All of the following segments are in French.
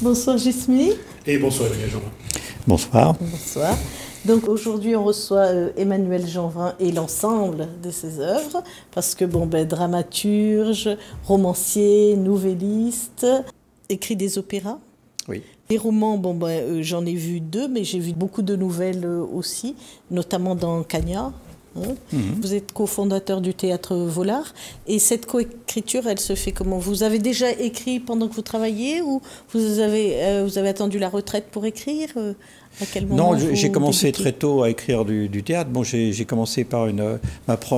Bonsoir Gismi. Et bonsoir Emmanuel Janvin. Bonsoir. Bonsoir. Donc aujourd'hui on reçoit Emmanuel Janvin et l'ensemble de ses œuvres, parce que dramaturge, romancier, nouvelliste, écrit des opéras. Oui. Les romans, j'en ai vu 2, mais j'ai vu beaucoup de nouvelles aussi, notamment dans Cagnard. Vous êtes cofondateur du Théâtre Vollard, et cette coécriture, elle se fait comment? Vous avez déjà écrit pendant que vous travailliez, ou vous avez attendu la retraite pour écrire? À quel moment? Non, j'ai commencé très tôt à écrire du théâtre. Bon, j'ai commencé par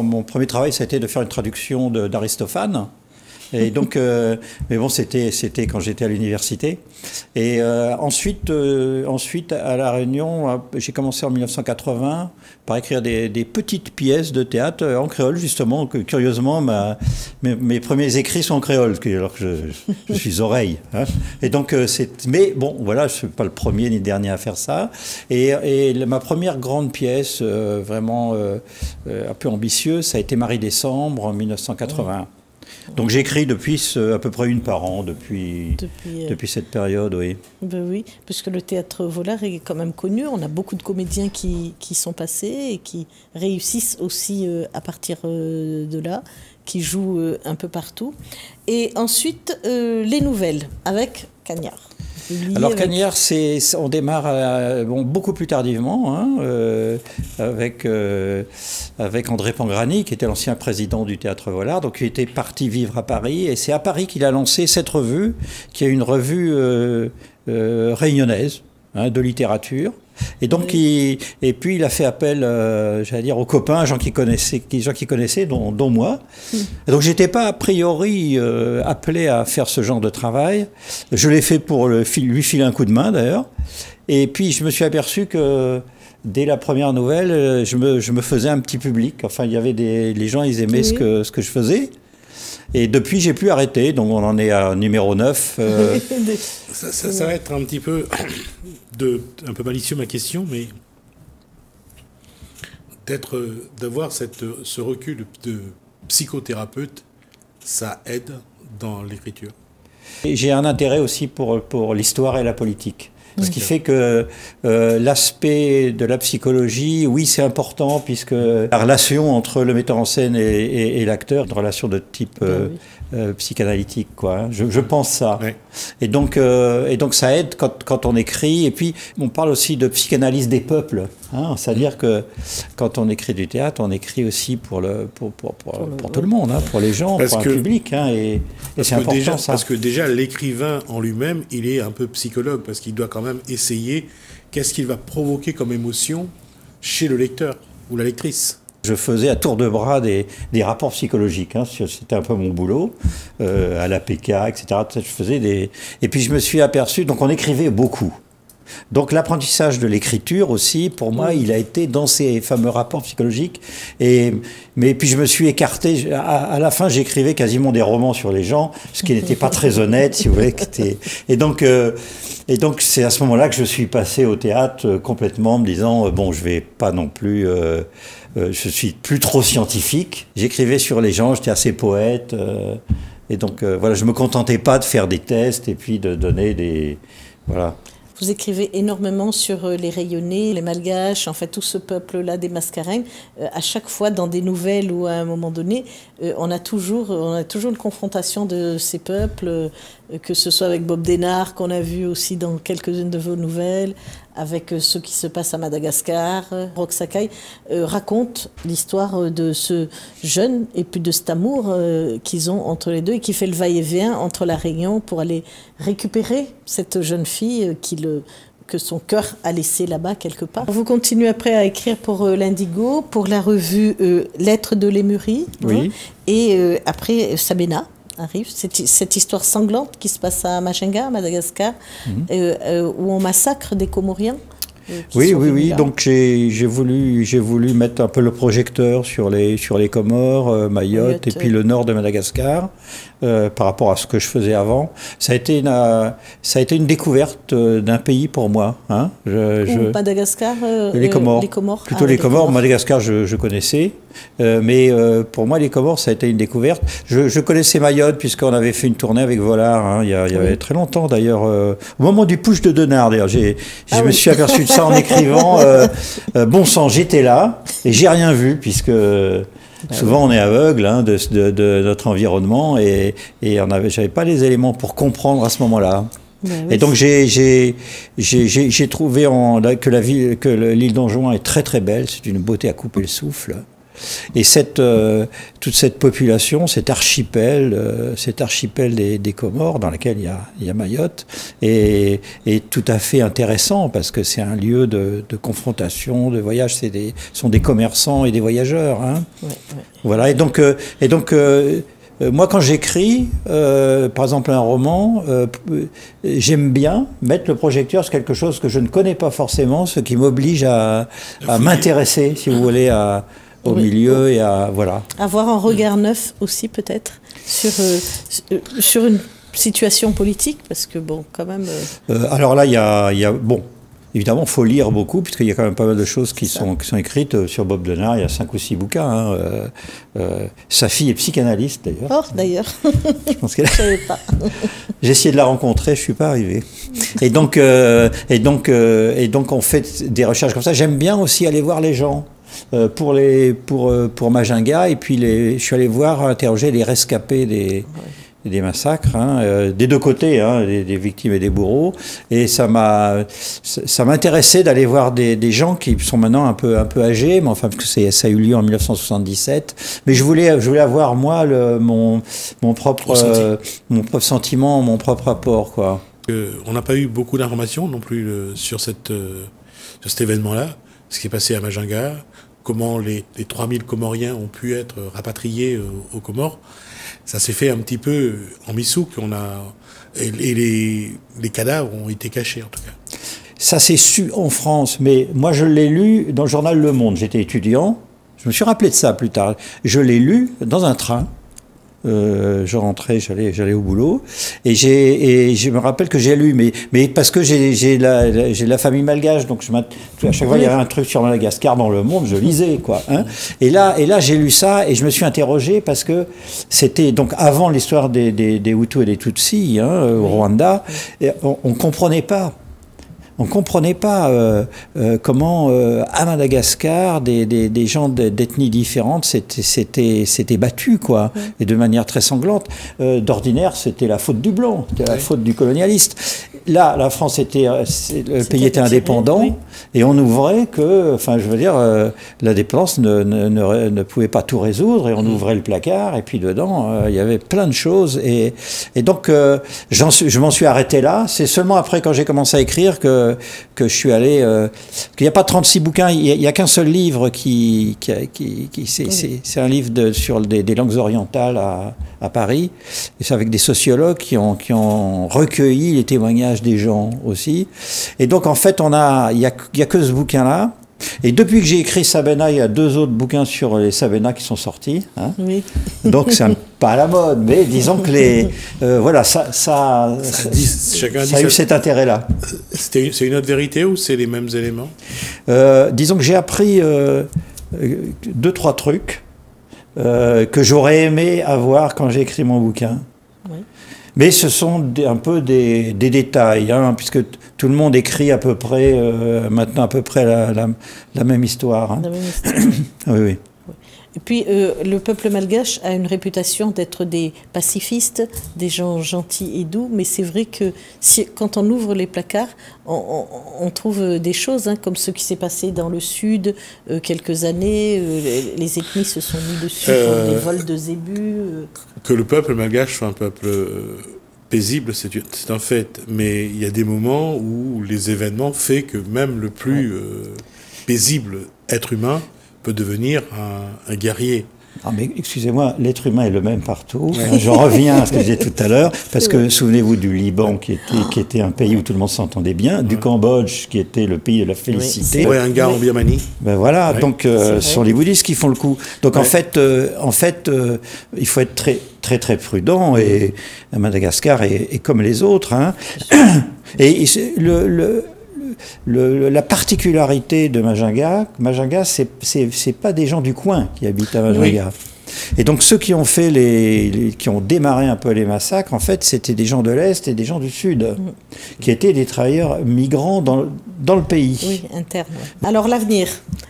mon premier travail, ça a été de faire une traduction d'Aristophane. Et donc, mais bon, c'était quand j'étais à l'université. Et ensuite, à La Réunion, j'ai commencé en 1980 par écrire des petites pièces de théâtre en créole, justement. Que, curieusement, mes premiers écrits sont en créole, alors que je suis oreille. Hein. Et donc, mais bon, voilà, je ne suis pas le premier ni le dernier à faire ça. Et ma première grande pièce, vraiment un peu ambitieuse, ça a été Marie Décembre en 1980. Donc j'écris depuis à peu près une par an, depuis cette période, oui. Ben oui, parce que le Théâtre Vollard est quand même connu. On a beaucoup de comédiens qui sont passés et qui réussissent aussi à partir de là, qui jouent un peu partout. Et ensuite, les nouvelles avec Cagnard. Alors Cagnard, on démarre beaucoup plus tardivement, hein, avec André Pangrani, qui était l'ancien président du Théâtre Vollard, donc il était parti vivre à Paris, et c'est à Paris qu'il a lancé cette revue, qui est une revue réunionnaise, hein, de littérature. Et donc, oui. puis il a fait appel, j'allais dire, aux copains, gens qui connaissaient, dont moi. Et donc, j'étais pas a priori appelé à faire ce genre de travail. Je l'ai fait pour lui filer un coup de main, d'ailleurs. Et puis, je me suis aperçu que dès la première nouvelle, je me faisais un petit public. Enfin, il y avait les gens, ils aimaient ce que je faisais. Et depuis, j'ai plus arrêté, donc on en est à numéro 9. Ça va être un petit peu un peu malicieux ma question, mais d'avoir ce recul de psychothérapeute, ça aide dans l'écriture. J'ai un intérêt aussi pour l'histoire et la politique. Ce qui fait que l'aspect de la psychologie, oui, c'est important, puisque la relation entre le metteur en scène et l'acteur, une relation de type psychanalytique, quoi. Hein. Je pense ça. Oui. Et donc ça aide quand on écrit. Et puis, on parle aussi de psychanalyse des peuples. Hein. C'est-à-dire que quand on écrit du théâtre, on écrit aussi pour tout le monde, hein, pour les gens, pour un public. Hein, et c'est important, ça. Parce que déjà, l'écrivain en lui-même, il est un peu psychologue, parce qu'il doit quand même essayer qu'est-ce qu'il va provoquer comme émotion chez le lecteur ou la lectrice. Je faisais à tour de bras des rapports psychologiques, hein, c'était un peu mon boulot, à l'APK, etc. Je faisais et puis je me suis aperçu, donc on écrivait beaucoup. Donc l'apprentissage de l'écriture aussi, pour moi, il a été dans ces fameux rapports psychologiques. Mais puis je me suis écarté. À la fin, j'écrivais quasiment des romans sur les gens, ce qui n'était pas très honnête, si vous voulez. Et donc c'est à ce moment-là que je suis passé au théâtre complètement, me disant bon, je vais pas non plus. Je suis plus trop scientifique. J'écrivais sur les gens, j'étais assez poète. Et donc voilà, je me contentais pas de faire des tests et puis de donner des voilà. Vous écrivez énormément sur les Rayonnais, les Malgaches, en fait tout ce peuple-là des Mascareignes. À chaque fois, dans des nouvelles ou à un moment donné, on a toujours une confrontation de ces peuples, que ce soit avec Bob Denard, qu'on a vu aussi dans quelques-unes de vos nouvelles, avec ce qui se passe à Madagascar. Roch Sakai raconte l'histoire de ce jeune et puis de cet amour qu'ils ont entre les deux, et qui fait le va-et-vient entre la Réunion pour aller récupérer cette jeune fille que son cœur a laissé là-bas quelque part. Vous continuez après à écrire pour l'Indigo, pour la revue Lettres de Lémurie, oui. Et après Sabena arrive, cette histoire sanglante qui se passe à Machinga, à Madagascar, où on massacre des Comoriens. Oui. Donc j'ai voulu mettre un peu le projecteur sur les Comores, Mayotte et puis le nord de Madagascar, par rapport à ce que je faisais avant. Ça a été une découverte d'un pays pour moi. Hein. Madagascar, les Comores. Les Comores. Plutôt les Comores. Madagascar, je connaissais. Mais pour moi, les Comores, ça a été une découverte. Je connaissais Mayotte, puisqu'on avait fait une tournée avec Volard, hein, il y avait très longtemps d'ailleurs. Au moment du push de Denard, d'ailleurs, je me suis aperçu de ça en écrivant. Bon sang, j'étais là, et j'ai rien vu, puisque souvent on est aveugle hein, de notre environnement, et j'avais pas les éléments pour comprendre à ce moment-là. Et donc j'ai trouvé que l'île d'Anjouan est très très belle, c'est une beauté à couper le souffle. Et toute cette population, cet archipel des Comores, dans lequel il y a Mayotte, est tout à fait intéressant parce que c'est un lieu de confrontation, de voyage. Sont des commerçants et des voyageurs. Hein. Voilà. Et donc moi, quand j'écris, par exemple un roman, j'aime bien mettre le projecteur sur quelque chose que je ne connais pas forcément, ce qui m'oblige à m'intéresser, si vous voulez, au milieu et voilà. Avoir un regard neuf aussi peut-être sur une situation politique, parce que bon, quand même. Alors là, il y a bon. Évidemment, il faut lire beaucoup, puisqu'il y a quand même pas mal de choses qui sont écrites sur Bob Denard. Il y a 5 ou 6 bouquins. Hein. Sa fille est psychanalyste, d'ailleurs. Oh, d'ailleurs. Je pense qu'elle. Je savais pas. J'ai essayé de la rencontrer, je suis pas arrivé. Et donc, on fait des recherches comme ça. J'aime bien aussi aller voir les gens. Pour Majunga, et puis je suis allé interroger les rescapés des massacres, hein, des deux côtés, hein, des victimes et des bourreaux, et ça m'intéressait d'aller voir des gens qui sont maintenant un peu âgés, mais enfin, parce que ça a eu lieu en 1977, mais je voulais avoir, moi, mon propre sentiment, mon propre rapport, quoi. On n'a pas eu beaucoup d'informations non plus sur cet événement-là, ce qui est passé à Majunga, comment les 3000 Comoriens ont pu être rapatriés aux Comores. Ça s'est fait un petit peu en missouk, et les cadavres ont été cachés en tout cas. Ça s'est su en France, mais moi je l'ai lu dans le journal Le Monde. J'étais étudiant, je me suis rappelé de ça plus tard. Je l'ai lu dans un train. Je rentrais, j'allais au boulot, et je me rappelle que j'ai lu, mais parce que j'ai la famille malgache, donc à chaque fois il y avait un truc sur Madagascar dans Le Monde, je lisais quoi. Hein. Et là j'ai lu ça et je me suis interrogé parce que c'était donc avant l'histoire des Hutus et des Tutsis au Rwanda, et on comprenait pas. On ne comprenait pas comment, à Madagascar, des gens d'ethnies différentes s'étaient battus, quoi, et de manière très sanglante. D'ordinaire, c'était la faute du blanc, c'était la faute du colonialiste. Là, la France le pays était indépendant, et on ouvrait enfin, je veux dire, l'indépendance ne pouvait pas tout résoudre, et on ouvrait le placard, et puis dedans, il y avait plein de choses, et donc, je m'en suis arrêté là. C'est seulement après, quand j'ai commencé à écrire, que je suis allé... qu'il n'y a pas 36 bouquins, il n'y a qu'un seul livre c'est un livre sur des langues orientales à Paris, et c'est avec des sociologues qui ont recueilli les témoignages des gens aussi. Et donc, en fait, il y a que ce bouquin-là. Et depuis que j'ai écrit Sabena, il y a 2 autres bouquins sur les Sabena qui sont sortis. Hein. Oui. Donc, c'est pas à la mode, mais disons que voilà, ça a eu cet intérêt-là. C'est une autre vérité ou c'est les mêmes éléments? Disons que j'ai appris 2-3 trucs que j'aurais aimé avoir quand j'ai écrit mon bouquin. Oui. Mais ce sont un peu des détails, hein, puisque tout le monde écrit à peu près, maintenant à peu près la même histoire. Hein. La même histoire. Oui, oui. Et puis, le peuple malgache a une réputation d'être des pacifistes, des gens gentils et doux, mais c'est vrai que quand on ouvre les placards, on trouve des choses, hein, comme ce qui s'est passé dans le sud quelques années, les ethnies se sont mis dessus pour des vols de zébus. Que le peuple malgache soit un peuple paisible, c'est un fait, mais il y a des moments où les événements font que même le plus paisible être humain peut devenir un guerrier. Ah mais excusez-moi, l'être humain est le même partout. Ouais. Je reviens à ce que je disais tout à l'heure, parce que souvenez-vous du Liban qui était un pays où tout le monde s'entendait bien, du Cambodge qui était le pays de la félicité. Oui, un gars en Birmanie. Ben voilà, donc ce sont les bouddhistes qui font le coup. Donc en fait, il faut être très très très prudent, et Madagascar est comme les autres. Hein. Et la particularité de Majunga, c'est pas des gens du coin qui habitent à Majunga. Oui. Et donc ceux qui ont qui ont démarré un peu les massacres, en fait, c'était des gens de l'Est et des gens du Sud, qui étaient des travailleurs migrants dans le pays. Oui, interne. Alors l'avenir,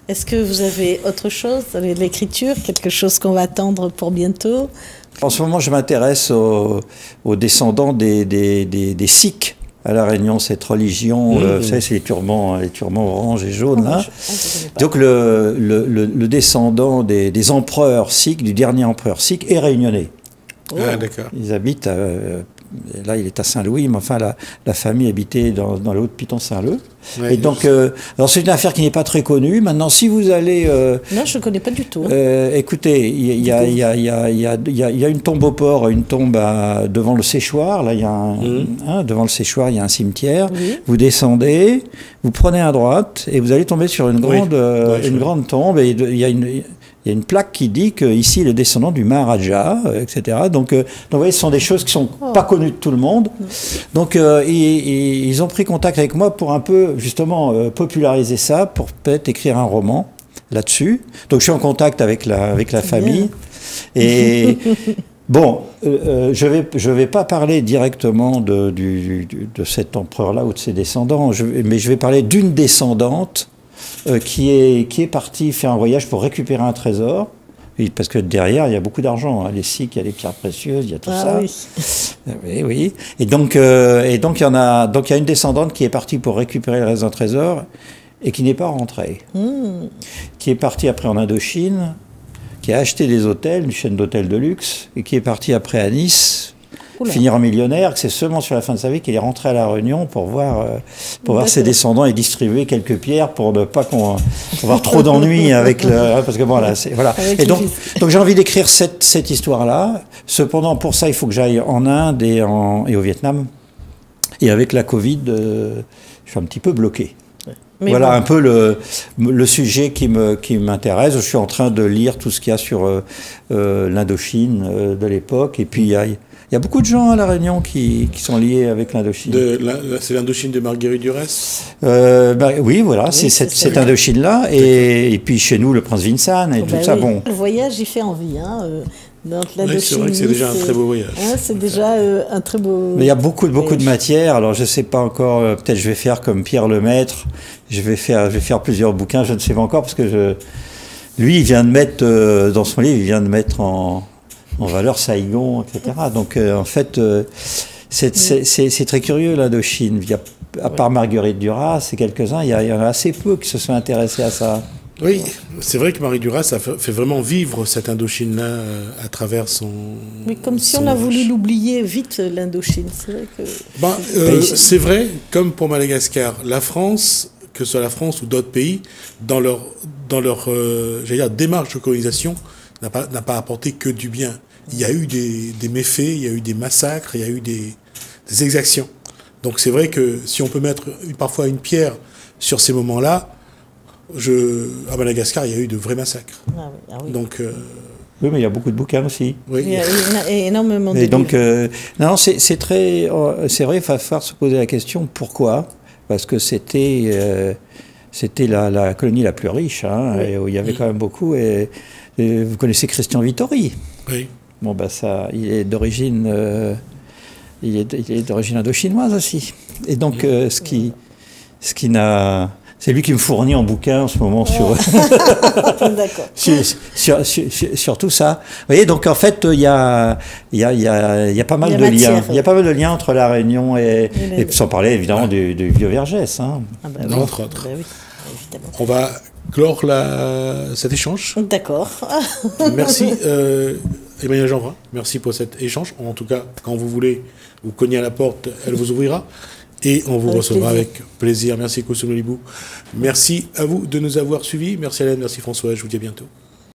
est-ce que vous avez autre chose, l'écriture, quelque chose qu'on va attendre pour bientôt? En ce moment, je m'intéresse aux descendants des Sikhs à La Réunion, cette religion, vous savez, c'est les turbans orange et jaune, là. Donc le descendant des empereurs sikhs, du dernier empereur sikh, est réunionnais. Ah, d'accord. Ils habitent, là il est à Saint-Louis, mais enfin la famille habitait dans le Haut-de-Piton-Saint-Leu. Ouais, et donc, alors c'est une affaire qui n'est pas très connue. Maintenant, si vous allez... non, je ne connais pas du tout. Écoutez, il y a une tombe au port, une tombe devant le séchoir. Là, il y a devant le séchoir, il y a un cimetière. Oui. Vous descendez, vous prenez à droite et vous allez tomber sur une grande tombe. Et il y a une plaque qui dit qu'ici, le descendant du Maharaja, etc. Donc, vous voyez, ce sont des choses qui ne sont pas connues de tout le monde. Donc, ils ont pris contact avec moi pour un peu, justement, populariser ça, pour peut-être écrire un roman là-dessus. Donc, je suis en contact avec la famille. Et bon, je vais pas parler directement de cet empereur-là ou de ses descendants, mais je vais parler d'une descendante qui est parti faire un voyage pour récupérer un trésor, parce que derrière, il y a beaucoup d'argent. Hein. Les Sikhs, il y a les pierres précieuses, il y a tout ça. Oui. Oui. Et donc, il y a une descendante qui est partie pour récupérer le reste d'un trésor et qui n'est pas rentrée. Qui est partie après en Indochine, qui a acheté des hôtels, une chaîne d'hôtels de luxe, et qui est partie après à Nice, finir en millionnaire, que c'est seulement sur la fin de sa vie qu'il est rentré à La Réunion pour voir ses descendants et distribuer quelques pierres pour ne pas avoir trop d'ennuis avec parce que bon là, voilà. Et donc j'ai envie d'écrire cette histoire-là. Cependant, pour ça, il faut que j'aille en Inde et au Vietnam. Et avec la Covid, je suis un petit peu bloqué. Mais voilà un peu le sujet qui m'intéresse. Je suis en train de lire tout ce qu'il y a sur l'Indochine de l'époque. Et puis il y a beaucoup de gens à La Réunion qui sont liés avec l'Indochine. C'est l'Indochine de Marguerite Duras oui, voilà, c'est cette Indochine-là. Et puis chez nous, le prince Vincent et tout ça. Bon. Le voyage, il fait envie. Hein, donc, c'est vrai que c'est déjà un très beau voyage. Hein, c'est déjà un très beau... Mais il y a beaucoup de matière. Alors, je ne sais pas encore, peut-être je vais faire comme Pierre Lemaître. Je vais faire plusieurs bouquins, je ne sais pas encore, parce que lui, il vient de mettre, dans son livre, il vient de mettre en valeur Saigon, etc. Donc, en fait, c'est très curieux, l'Indochine. À part Marguerite Duras et quelques-uns, il y en a assez peu qui se sont intéressés à ça. Oui, c'est vrai que Marie Duras a fait vraiment vivre cette Indochine-là à travers son... Mais comme si on a voulu l'oublier vite, l'Indochine. C'est vrai que... c'est vrai, comme pour Madagascar, la France, que ce soit la France ou d'autres pays, dans leur démarche de colonisation, n'a pas apporté que du bien. Il y a eu des méfaits, il y a eu des massacres, il y a eu des exactions. Donc c'est vrai que si on peut mettre parfois une pierre sur ces moments-là, à Madagascar, il y a eu de vrais massacres. Ah oui. Donc, oui, mais il y a beaucoup de bouquins aussi. Oui. Il y a énormément de livres. Donc, non, c'est vrai, il va falloir se poser la question, pourquoi ? Parce que c'était la colonie la plus riche, hein, et où il y avait quand même beaucoup. Et vous connaissez Christian Vittori ? Oui. Bon, ça, il est d'origine indo-chinoise aussi. Et donc, c'est lui qui me fournit en bouquin en ce moment sur tout ça. Vous voyez, donc en fait, il y a pas mal de liens. Il y a pas mal de liens entre La Réunion et sans parler évidemment du Vieux Vergès. Hein. Entre autres. Oui, évidemment. On va clore cet échange. D'accord. Merci Emmanuelle Jeanbrun. Merci pour cet échange. En tout cas, quand vous voulez, vous cognez à la porte, elle vous ouvrira. Et on vous recevra avec plaisir. Merci Kousou Nolibou. Merci à vous de nous avoir suivis. Merci Hélène, merci François. Je vous dis à bientôt.